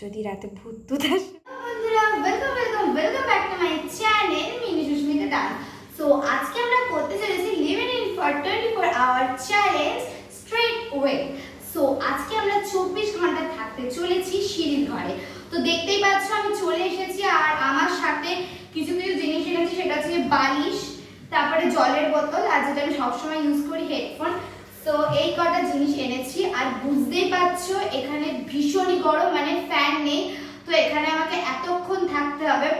যদি রাতে ভূত টুত আসে। বন্ধুরা welcome back to my channel Mini Susmita dance. So আজকে আমরা করতে চলেছি living in for 24 hour challenge straight way. So আজকে আমরা 24 ঘন্টা থাকতে চলেছি সিঁড়ির ঘরে। তো দেখতেই পাচ্ছ আমি চলে এসেছি, আর আমার সাথে কিছু কিছু জিনিস এনেছি, সেটা হচ্ছে বালিশ, তারপরে জলের বোতল, আর যেটা আমি সবসময় ইউজ করি হেডফোন। তো এই কটা জিনিস এনেছি। আর বুঝতেই পারছো এখানে ভীষণই গরম, মানে ফ্যান নেই, তো এখানে আমাকে এতক্ষণ থাকতে হবে।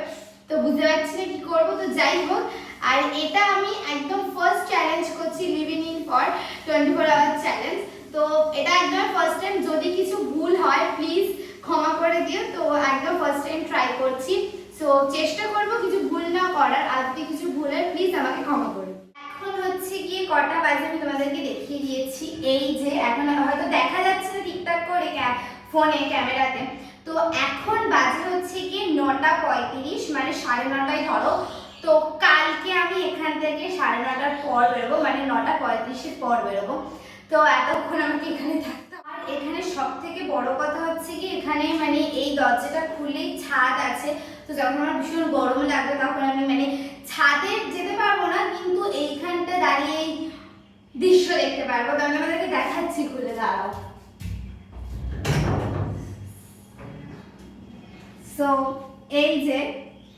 তো বুঝতে পারছি না কি করবো। তো যাই হোক, আর এটা আমি একদম ফার্স্ট চ্যালেঞ্জ করছি living in for 24 hour challenge. তো এটা একদম ফার্স্ট টাইম, যদি কিছু ভুল হয় প্লিজ ক্ষমা করে দিও। তো একদম ফার্স্ট টাইম ট্রাই করছি, সো চেষ্টা করবো কিছু ভুল না করার। আর যদি কিছু ভুল হয় প্লিজ আমাকে ক্ষমা করো। এখন হচ্ছে গিয়ে কটা বাজে আমি তোমাদেরকে দেখিয়ে দিয়েছি। এই যে এখন হয়তো দেখা যাচ্ছে না ঠিকঠাক করে ফোনে ক্যামেরাতে। তো এখন বাজে হচ্ছে গিয়ে 9:35, মানে 9:30 ধরো। তো কালকে আমি এখান থেকে 9:30 পর বেরোবো, মানে 9:35 পর বেরোবো। তো এতক্ষণ আমাকে এখানে থাকতে। আর এখানে সব থেকে বড় কথা হচ্ছে কি, এখানে মানে এই দরজাটা খুললেই ছাদ আছে। তো যখন আমার ভীষণ গরম লাগবে তখন আমি মানে ছাদে যেতে পারবো না, কিন্তু এইখানটা দাঁড়িয়ে দৃশ্য দেখতে পারবো। তো আমি আমাদেরকে দেখাচ্ছি, খুলে দাঁড়াও। সো এই যে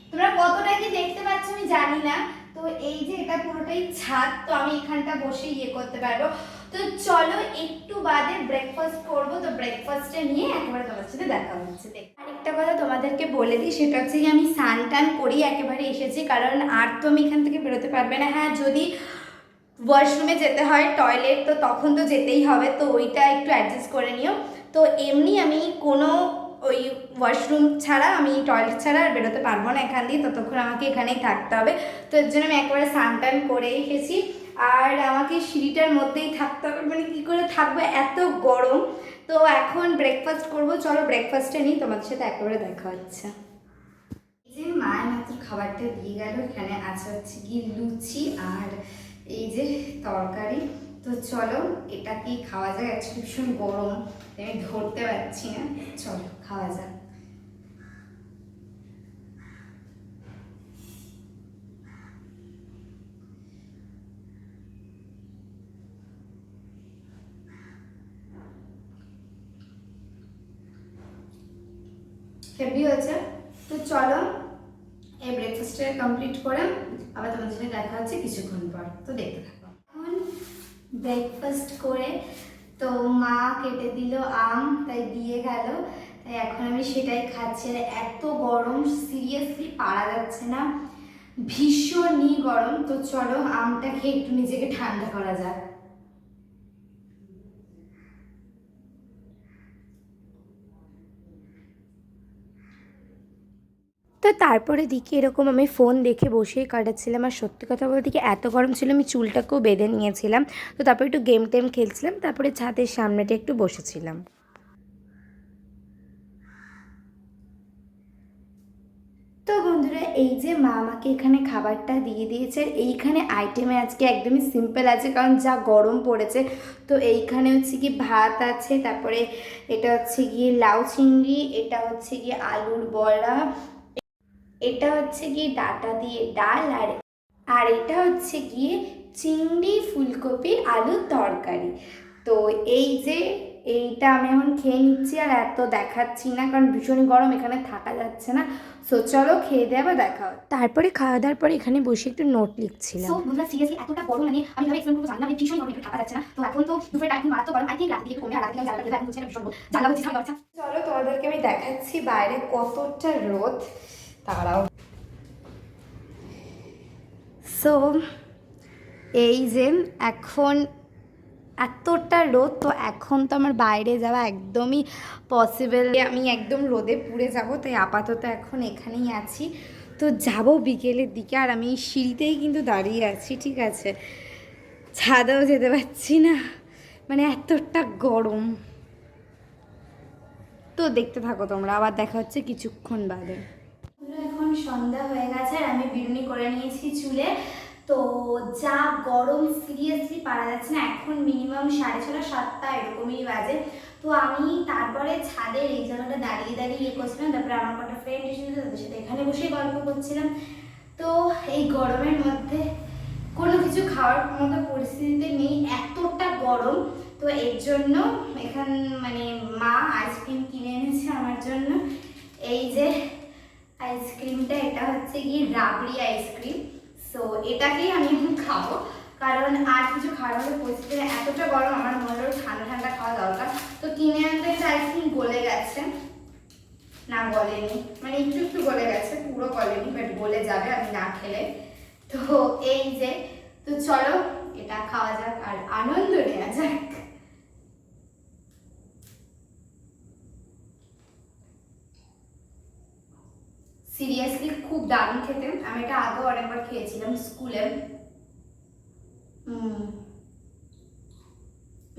তোমরা কতটা কি দেখতে পাচ্ছ আমি জানি না। তো এই যে এটা পুরোটাই ছাদ, তো আমি এখানটা বসে করতে পারবো। তো চলো একটু বাদে ব্রেকফাস্ট করবো। তো ব্রেকফাস্টে নিয়ে একেবারে তোমার সাথে দেখা হচ্ছে। আরেকটা কথা তোমাদেরকে বলে দিই, সেটা হচ্ছে যে আমি স্নান টান করি একেবারে এসেছি, কারণ আর তো আমি এখান থেকে বেরোতে পারবে না। হ্যাঁ, যদি ওয়াশরুমে যেতে হয়, টয়লেট, তো তখন তো যেতেই হবে, তো ওইটা একটু অ্যাডজাস্ট করে নিও। তো এমনি আমি কোনো ওই ওয়াশরুম ছাড়া, আমি টয়লেট ছাড়া আর বেরোতে পারবো না এখান দিয়ে, ততক্ষণ আমাকে এখানেই থাকতে হবে। তো এর জন্য আমি একেবারে স্নান টান করে এসেছি, আর আমাকে সিঁড়িটার মধ্যেই থাকতে হবে। মানে কী করে থাকবে, এত গরম। তো এখন ব্রেকফাস্ট করবো, চলো ব্রেকফাস্টে নিই, তোমাদের সাথে একেবারে দেখা হচ্ছে। এই যে মায়ের মাত্র খাবারটা দিয়ে গেল, এখানে আছে হচ্ছে কি লুচি আর এই যে তরকারি। তো চলো এটাকেই খাওয়া যাক। অ্যাকচুয়ালি ভীষণ গরম, আমি ধরতে পারছি না। চলো খাওয়া যাক। হেভি হয়েছে। তো চলো এই ব্রেকফাস্টটা কমপ্লিট করে আবার তোমাদের সাথে দেখা হচ্ছে কিছুক্ষণ পর। তো দেখতে থাকো। এখন ব্রেকফাস্ট করে তো মা কেটে দিল আম, তাই দিয়ে গেল, তাই এখন আমি সেটাই খাচ্ছি। আর এত গরম, সিরিয়াসলি পারা যাচ্ছে না, ভীষণই গরম। তো চলো আমটা খেয়ে একটু নিজেকে ঠান্ডা করা যাক। তো তারপরে দিকে এরকম আমি ফোন দেখে বসেই কাটাচ্ছিলাম। আর সত্যি কথা বলতে কি এত গরম ছিল, আমি চুলটাকেও বেঁধে নিয়েছিলাম। তো তারপরে একটু গেম টেম খেলছিলাম, তারপরে ছাদের সামনেটা একটু বসেছিলাম। তো বন্ধুরা, এই যে মা আমাকে এখানে খাবারটা দিয়ে দিয়েছে। আর এইখানে আইটেমে আজকে একদমই সিম্পল আছে, কারণ যা গরম পড়েছে। তো এইখানে হচ্ছে কি ভাত আছে, তারপরে এটা হচ্ছে গিয়ে লাউ চিংড়ি, এটা হচ্ছে গিয়ে আলুর বড়া, এটা হচ্ছে গিয়ে ডাঁটা দিয়ে ডাল, আর এটা হচ্ছে গিয়ে চিংড়ি ফুলকপি আলুর তরকারি। তো এই যে এইটা আমি এখন খেয়ে নিচ্ছি, আর এত দেখাচ্ছি না কারণ ভীষণই গরম, এখানে থাকা যাচ্ছে না। সো চলো খেয়ে দিয়ে আবার দেখা হচ্ছে। তারপরে খাওয়া দাওয়ার পরে এখানে বসে একটু নোট লিখছিলাম। সো বন্ধুরা, সিরিয়াসলি এতটা গরম, মানে আমি ভাবে এক্সপ্লেন করবো জানলাম, আমি ভীষণ গরম, এখানে থাকা যাচ্ছে না। তো এখন তো দুপুরে টাইম মারাত্মক গরম, আই থিঙ্ক রাত দিকে কমে, আর রাত দিকে জানলা এখন হচ্ছে না, ভীষণ জানলা হচ্ছে না। আচ্ছা চলো তোমাদেরকে আমি দেখাচ্ছি বাইরে কতটা রোদ। তারাও সো এই যে এখন এতটা রোদ, তো এখন তো আমার বাইরে যাওয়া একদমই পসিবল। আমি একদম রোদে পুড়ে যাব, তাই আপাতত এখন এখানেই আছি। তো যাব বিকেলের দিকে, আর আমি সিঁড়িতেই কিন্তু দাঁড়িয়ে আছি, ঠিক আছে, ছাদেও যেতে পারছি না, মানে এতটা গরম। তো দেখতে থাকো তোমরা, আবার দেখা হচ্ছে কিছুক্ষণ বাদে। এখন সন্ধ্যা হয়ে গেছে, আর আমি বিরুনি করে নিয়েছি চুলে। তো তো যা গরম সিরিয়াসলি পারা যাচ্ছে না, এখন মিনিমাম 6:30 7টা এরকমই বাজে। তো আমি তারপরে ছাদের এই জায়গাটা দাঁড়িয়ে দাঁড়িয়ে ইয়ে করছিলাম, তারপরে আমার কটা ফ্রেন্ড এসেছিল তাদের সাথে এখানে বসেই গল্প করছিলাম। তো এই গরমের মধ্যে কোনো কিছু খাওয়ার মতো পরিস্থিতিতে নেই, এতটা গরম। তো এর জন্য এখান মানে মা আইসক্রিম কিনে এনেছে আমার জন্য। এই যে আইসক্রিমটা, এটা হচ্ছে কি রাবড়ি আইসক্রিম। সো এটাকেই আমি এখন খাবো, কারণ আর কিছু খাওয়ার মতো পরিস্থিতি নেই, এতটা গরম। আমার মনে হলো ঠান্ডা ঠান্ডা খাওয়া দরকার। তো কিনে আনতে আইসক্রিম গলে গেছে, না গলেনি, মানে একটু একটু গলে গেছে, পুরো গলেনি, বাট গলে যাবে আমি না খেলে। তো এই যে, তো চলো এটা খাওয়া যাক আর আনন্দ নেওয়া যাক। সিরিয়াসলি খুব দারুণ খেতে। আমি এটা আগেও অনেকবার খেয়েছিলাম স্কুলে।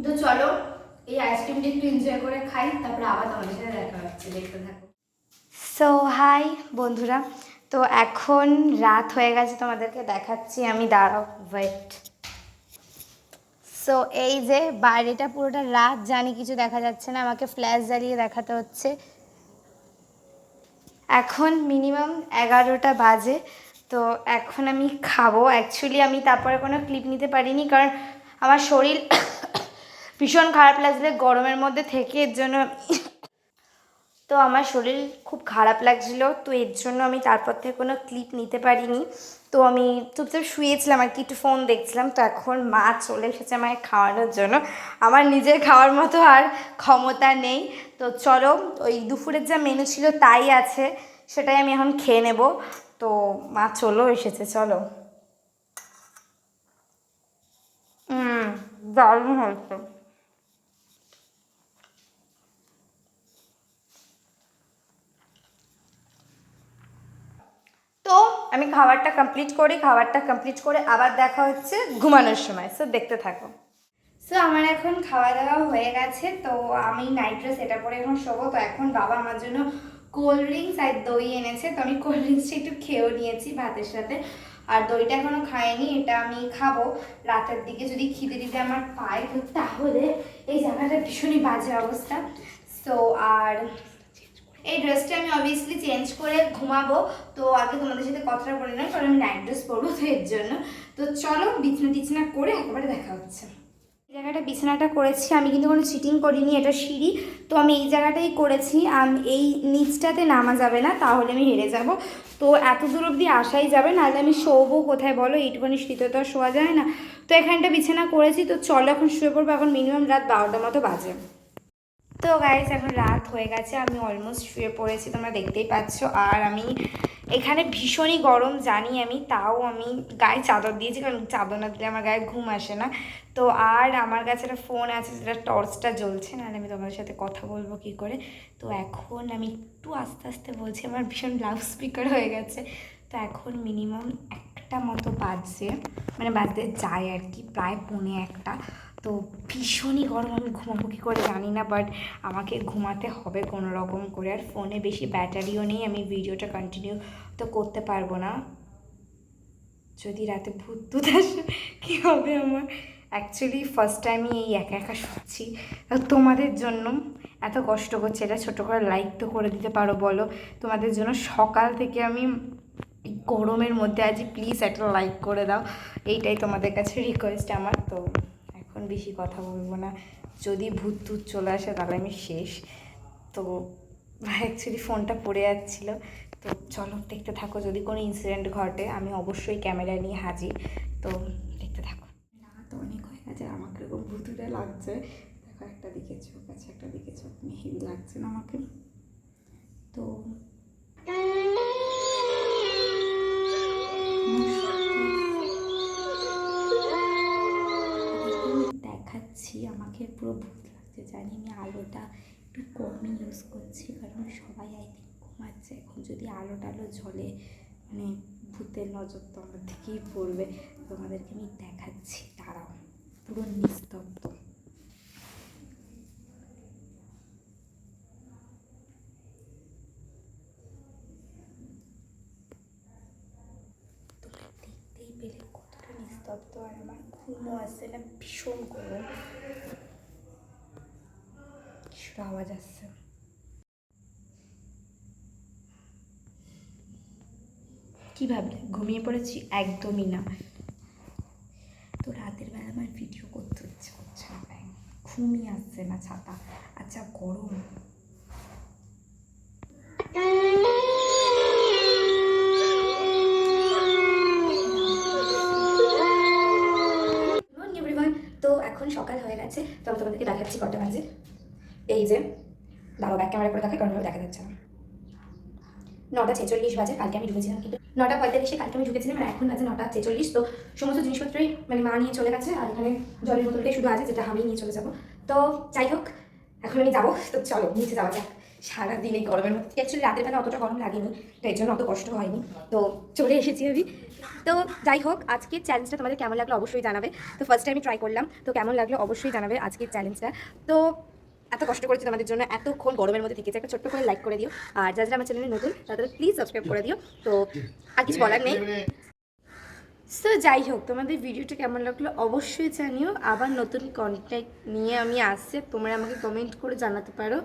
তো চলো এই আইসক্রিমটা একটু এনজয় করে খাই, তারপরে আবার তোমাদের সাথে দেখা হচ্ছে, দেখতে থাকো। সো হাই বন্ধুরা, তো এখন রাত হয়ে গেছে, তোমাদেরকে দেখাচ্ছি আমি, দাঁড়াও ওয়েট। সো এই যে বাইরেটা পুরোটা রাত, জানি কিছু দেখা যাচ্ছে না, আমাকে ফ্ল্যাশ জ্বালিয়ে দেখাতে হচ্ছে। এখন মিনিমাম 11টা বাজে। তো এখন আমি খাবো। অ্যাকচুয়ালি আমি তারপরে কোনো ক্লিপ নিতে পারিনি, কারণ আমার শরীর ভীষণ খারাপ লাগছিল গরমের মধ্যে থেকে, এর জন্য। তো আমার শরীর খুব খারাপ লাগছিল, তো এর জন্য আমি তারপর থেকে কোনো ক্লিপ নিতে পারিনি। তো আমি চুপচাপ শুয়েছিলাম আর কি, একটু ফোন দেখছিলাম। তো এখন মা চলে এসেছে আমাকে খাওয়ানোর জন্য, আমার নিজের খাওয়ার মতো আর ক্ষমতা নেই। তো চলো, ওই দুপুরের যা মেনু ছিল তাই আছে, সেটাই আমি এখন খেয়ে নেব। তো মা চলেও এসেছে, চলো। দারুণ হয়েছে। তো আমি খাবারটা কমপ্লিট করে আবার দেখা হচ্ছে ঘুমানোর সময়। সো দেখতে থাকো। সো আমার এখন খাওয়া দাওয়া হয়ে গেছে, তো আমি নাইট ড্রেস এটা পরে এখন শোবো। তো এখন বাবা আমার জন্য কোল্ড ড্রিঙ্কস আর দই এনেছে, তো আমি কোল্ড ড্রিঙ্কসটা একটু খেয়েও নিয়েছি ভাতের সাথে, আর দইটা এখনও খাইনি, এটা আমি খাবো রাতের দিকে যদি খিদে দিতে আমার পায়। তো তাহলে এই জায়গাটা ভীষণই বাজে অবস্থা। সো আর এই ড্রেসটা আমি অবভিয়াসলি চেঞ্জ করে ঘুমাবো। তো আগে তোমাদের সাথে কথাটা বলে নিলাম, কারণ আমি নাইট ড্রেস পরবো, তো এর জন্য। তো চলো বিছনা টিছনা করে একেবারে দেখা হচ্ছে। এই জায়গাটা বিছানাটা করেছি আমি, কিন্তু কোনো চিটিং করিনি, এটা সিঁড়ি। তো আমি এই জায়গাটাই করেছি, আমি এই নিচটাতে নামা যাবে না, তাহলে আমি হেরে যাব। তো এত দূর অবধি আসাই যাবে, নাহলে আমি শোবো কোথায় বলো, এইটুখানি শীতে তো আর শোয়া যায় না। তো এখানটা বিছানা করেছি, তো চলো এখন শুয়ে পড়বো। এখন মিনিমাম রাত 12টার মতো বাজে। তো গাইস এখন রাত হয়ে গেছে, আমি অলমোস্ট শুয়ে পড়েছি, তোমরা দেখতেই পাচ্ছ। আর আমি এখানে ভীষণই গরম জানি আমি, তাও আমি গায়ে চাদর দিয়েছি, কারণ চাদর না দিলে আমার গায়ে ঘুম আসে না। তো আর আমার কাছে একটা ফোন আছে, যেটা টর্চটা জ্বলছে, নাহলে আমি তোমাদের সাথে কথা বলবো কী করে। তো এখন আমি একটু আস্তে আস্তে বলছি, আমার ভীষণ লাউড স্পিকার হয়ে গেছে। তো এখন মিনিমাম 1টা মতো বাজছে, মানে বাজতে যায় আর কি, প্রায় 1:45। তো ভীষণই গরম, আমি ঘুমাবো কী করে জানি না, বাট আমাকে ঘুমাতে হবে কোনো রকম করে। আর ফোনে বেশি ব্যাটারিও নেই, আমি ভিডিওটা কন্টিনিউ তো করতে পারবো না, যদি রাতে ভূত টুত আসে কী হবে আমার। অ্যাকচুয়ালি ফার্স্ট টাইমই এই একা একা শুচ্ছি, তোমাদের জন্য এত কষ্ট করছে, এটা ছোটো করে লাইক তো করে দিতে পারো বলো। তোমাদের জন্য সকাল থেকে আমি এই গরমের মধ্যে আছি, প্লিজ একটা লাইক করে দাও, এইটাই তোমাদের কাছে রিকোয়েস্ট আমার। তো এখন বেশি কথা বলবো না, যদি ভূত টুত চলে আসে তাহলে আমি শেষ। তো অ্যাকচুয়ালি ফোনটা পড়ে যাচ্ছিলো। তো চলো দেখতে থাকো, যদি কোনো ইনসিডেন্ট ঘটে আমি অবশ্যই ক্যামেরা নিয়ে হাজির। তো দেখতে থাকো। না তো অনেক হয়ে গেছে, আমাকে এরকম ভুতুরে লাগছে। দেখো একটা দিকে চোখ আছে, একটা দিকে চোখ নেই, হেভি লাগছে না আমাকে। তো দেখাচ্ছি, আমাকে পুরো ভূত লাগছে জানি, আমি আলোটা একটু কমই ইউজ করছি, কারণ সবাই আই থিঙ্ক ঘুমাচ্ছে। এখন যদি আলো টালো জ্বলে, মানে ভূতের নজর তো আমার থেকেই পড়বে। তোমাদেরকে আমি দেখাচ্ছি, দাঁড়াও, পুরো নিস্তব্ধ। তোমরা দেখতেই পেলে কতটা ঘুমও আসছে না, ভীষণ গরম, কিছুটা আওয়াজ আসছে। কী ভাবলে ঘুমিয়ে পড়েছি? একদমই না। তো রাতের বেলা আমার ভিডিও করতে ইচ্ছে করছে না, ঘুমই আসছে না, ছাতা আচ্ছা গরম। তো এখন সকাল হয়ে গেছে, তো আমি তোমাদেরকে দেখাচ্ছি কটা বাজে। এই যে দাঁড়ো, ব্যাক ক্যামেরা করে দেখাই, কারণ দেখা যাচ্ছে না। 9:46 বাজে। কালকে আমি ঢুকেছিলাম কিন্তু 9:45 কালকে আমি ঢুকেছিলাম, আর এখন বাজে 9:46। তো সমস্ত জিনিসপত্রই মানে মা নিয়ে চলে গেছে, আর এখানে জলের বোতলটাই শুধু আছে, যেটা আমি নিয়ে চলে যাবো। তো যাই হোক, এখন আমি যাবো, তো চলো নিচে যাওয়া যাক। সারাদিন এই গরমের মধ্যে, অ্যাকচুয়ালি রাতের বেলা অতটা গরম লাগেনি, তো এর জন্য অত কষ্ট হয়নি। তো চলে এসেছি আমি। তো যাই হোক, আজকের চ্যালেঞ্জটা তোমাদের কেমন লাগলো অবশ্যই জানাবে। তো ফার্স্ট টাইম ট্রাই করলাম, তো কেমন লাগলো অবশ্যই জানাবে আজকের চ্যালেঞ্জটা। তো এত কষ্ট করেছি তোমাদের জন্য, এতক্ষণ গরমের মধ্যে থেকেছে, একটা ছোট্ট করে লাইক করে দিও, আর যারা যারা আমার চ্যানেলে নতুন তাদের প্লিজ সাবস্ক্রাইব করে দিও। তো আর কিছু বলার নেই। সো যাই হোক, তোমাদের ভিডিওটা কেমন লাগলো অবশ্যই জানিও। আবার নতুন কন্টেন্ট নিয়ে আমি আসছি, তোমরা আমাকে কমেন্ট করে জানাতে পারো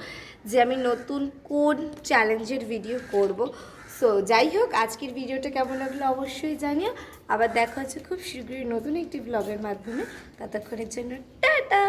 যে আমি নতুন কোন চ্যালেঞ্জের ভিডিও করব। সো যাই হোক, আজকের ভিডিওটা কেমন লাগলো অবশ্যই জানিও। আবার দেখা হচ্ছে খুব শীঘ্রই নতুন একটি ব্লগের মাধ্যমে। ততক্ষণের জন্য টাটা।